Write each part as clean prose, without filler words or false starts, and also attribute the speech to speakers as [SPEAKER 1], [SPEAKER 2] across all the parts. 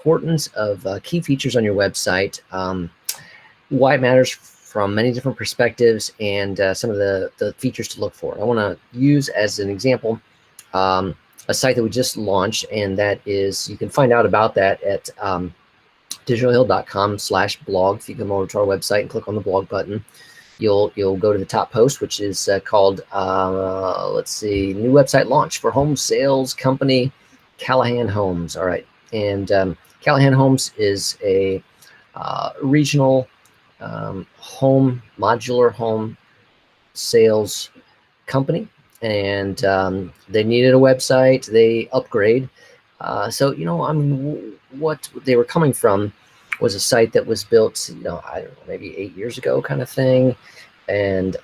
[SPEAKER 1] importance of key features on your website, why it matters from many different perspectives, and some of the features to look for. I want to use as an example a site that we just launched, and that is, you can find out about that at digitalhill.com/blog. If you come over to our website and click on the blog button, you'll go to the top post, which is called, let's see, new website launch for home sales company Callahan Homes. All right, and Callahan Homes is a regional modular home sales company, and they needed a website. They upgrade. So, I mean, what they were coming from was a site that was built, I don't know, maybe 8 years ago kind of thing. And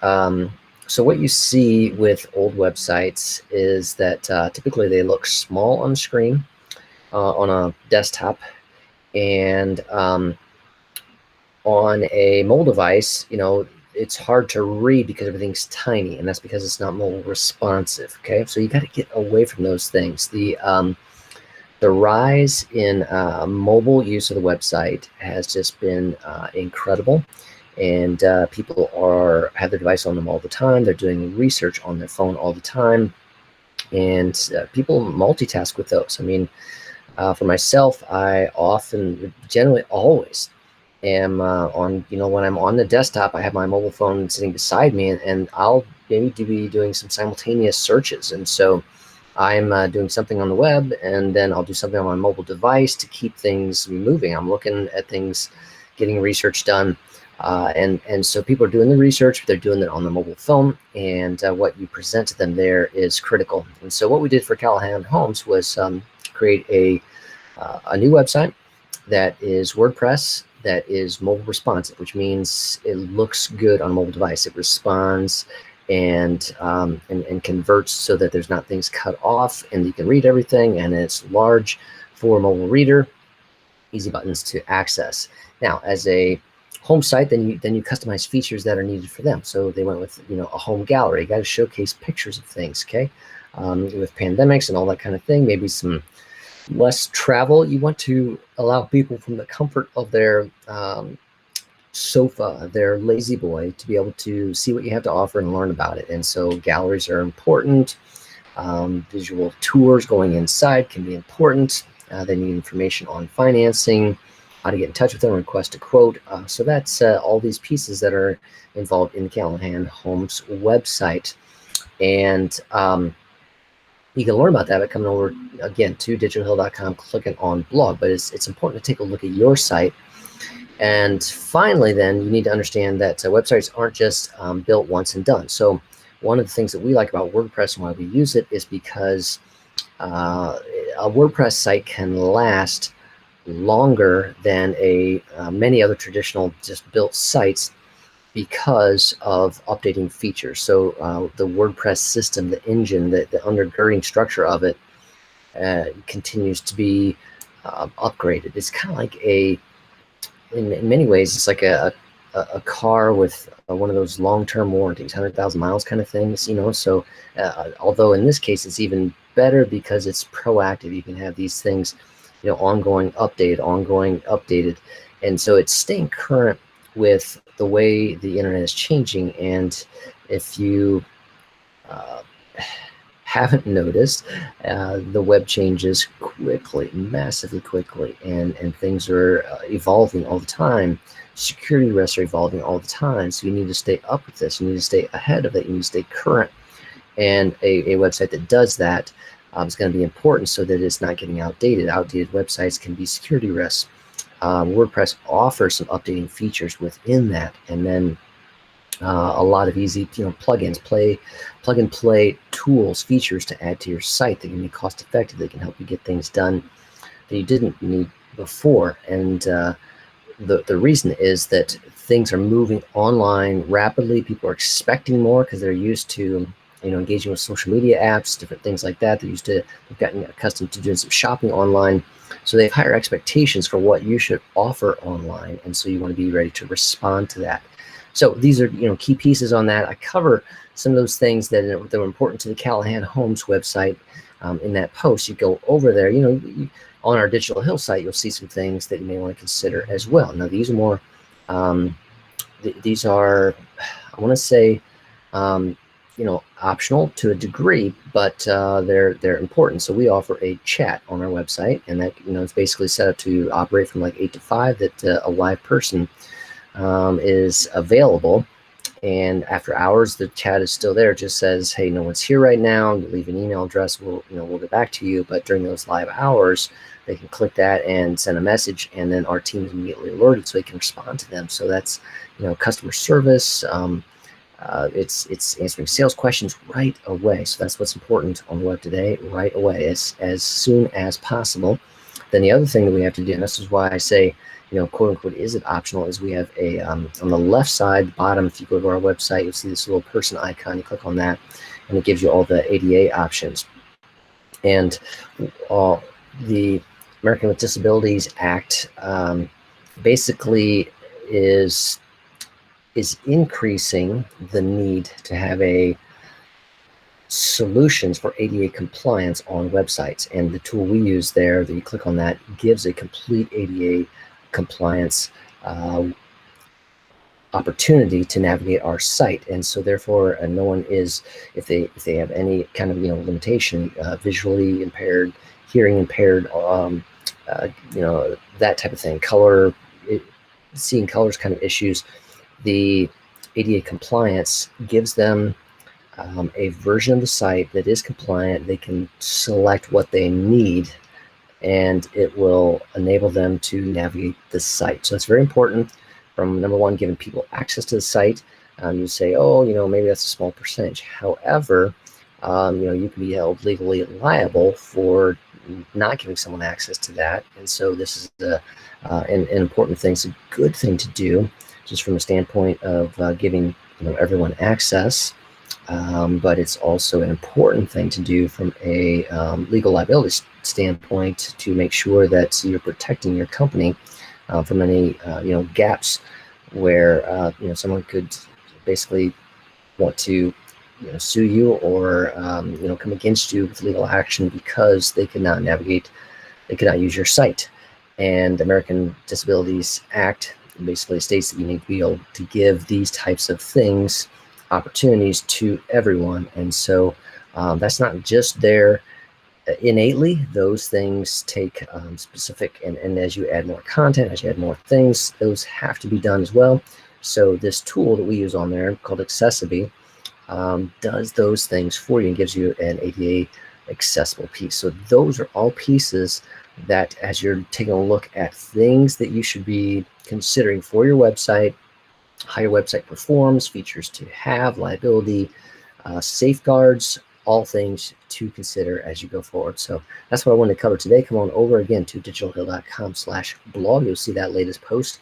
[SPEAKER 1] so what you see with old websites is that typically they look small on the screen on a desktop, and on a mobile device, it's hard to read because everything's tiny, and that's because it's not mobile responsive. Okay, so you got to get away from those things. The rise in mobile use of the website has just been incredible, and people have their device on them all the time. They're doing research on their phone all the time, and people multitask with those. I mean, for myself, I often, generally always, am on, when I'm on the desktop, I have my mobile phone sitting beside me, and I'll maybe be doing some simultaneous searches. And so I'm doing something on the web, and then I'll do something on my mobile device to keep things moving. I'm looking at things, getting research done. And so people are doing the research, they're doing it on the mobile phone, and what you present to them there is critical. And so what we did for Callahan Homes was create a new website that is WordPress, that is mobile responsive, which means it looks good on a mobile device. It responds and converts so that there's not things cut off, and you can read everything, and it's large for a mobile reader, easy buttons to access. Now, as a home site, then you customize features that are needed for them. So they went with a home gallery. You got to showcase pictures of things, okay? With pandemics and all that kind of thing, maybe some less travel. You want to allow people from the comfort of their sofa, their lazy boy, to be able to see what you have to offer and learn about it. And so galleries are important. Visual tours going inside can be important. They need information on financing, how to get in touch with them, request a quote. So that's all these pieces that are involved in the Callahan Homes website. And you can learn about that by coming over, again, to digitalhill.com, clicking on blog. But it's important to take a look at your site. And finally, then, you need to understand that websites aren't just built once and done. So one of the things that we like about WordPress and why we use it is because a WordPress site can last longer than many other traditional just built sites because of updating features. So the WordPress system, the engine, the undergirding structure of it continues to be upgraded. It's kind of like in many ways, it's like a car with one of those long-term warranties, 100,000 miles kind of things, So although in this case, it's even better because it's proactive. You can have these things, ongoing updated. And so it's staying current with the way the internet is changing. And if you haven't noticed, the web changes quickly, massively quickly, and things are evolving all the time. Security risks are evolving all the time. So you need to stay up with this. You need to stay ahead of it. You need to stay current. And a website that does that is going to be important so that it's not getting outdated. Outdated websites can be security risks. WordPress offers some updating features within that, and then a lot of easy, plugins, plug and play tools, features to add to your site that can be cost effective. They can help you get things done that you didn't need before. And the reason is that things are moving online rapidly. People are expecting more because they're used to engaging with social media apps, different things like that. They've gotten accustomed to doing some shopping online. So they have higher expectations for what you should offer online. And so you want to be ready to respond to that. So these are, key pieces on that. I cover some of those things that are important to the Callahan Homes website in that post. You go over there, on our Digital Hill site, you'll see some things that you may want to consider as well. Now, these are more, these are, I want to say, optional to a degree, but they're important. So we offer a chat on our website, and that it's basically set up to operate from like 8 to 5. That a live person is available, and after hours, the chat is still there. It just says, "Hey, no one's here right now." You leave an email address. We'll get back to you. But during those live hours, they can click that and send a message, and then our team is immediately alerted so they can respond to them. So that's customer service. It's answering sales questions right away. So that's what's important on the web today, right away, as soon as possible. Then the other thing that we have to do, and this is why I say, quote unquote, is it optional, is we have a, on the left side bottom, if you go to our website, you'll see this little person icon. You click on that, and it gives you all the ADA options. And the American with Disabilities Act basically is increasing the need to have solutions for ADA compliance on websites. And the tool we use there, that you click on that, gives a complete ADA compliance opportunity to navigate our site. And so therefore, no one is, if they have any kind of limitation, visually impaired, hearing impaired, that type of thing, seeing colors kind of issues, the ADA compliance gives them a version of the site that is compliant. They can select what they need, and it will enable them to navigate the site. So it's very important. From number one, giving people access to the site. You say, oh, maybe that's a small percentage. However, you can be held legally liable for not giving someone access to that. And so this is an important thing. It's a good thing to do, just from a standpoint of giving everyone access. But it's also an important thing to do from a legal liability standpoint, to make sure that you're protecting your company from any gaps where someone could basically want to sue you or come against you with legal action because they could not navigate, they could not use your site. And the American Disabilities Act basically states that you need to be able to give these types of things opportunities to everyone. And so that's not just there innately. Those things take specific, and as you add more content, as you add more things, those have to be done as well. So this tool that we use on there called Accessiby does those things for you and gives you an ADA accessible piece. So those are all pieces that, as you're taking a look at things that you should be considering for your website, how your website performs, features to have, liability, safeguards, all things to consider as you go forward. So that's what I wanted to cover today. Come on over again to digitalhill.com/blog. You'll see that latest post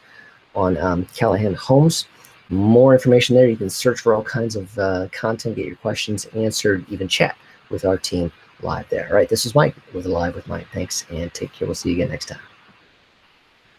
[SPEAKER 1] on Callahan Homes. More information there. You can search for all kinds of content, get your questions answered, even chat with our team live there. All right, this is Mike with Live with Mike. Thanks, and take care. We'll see you again next time.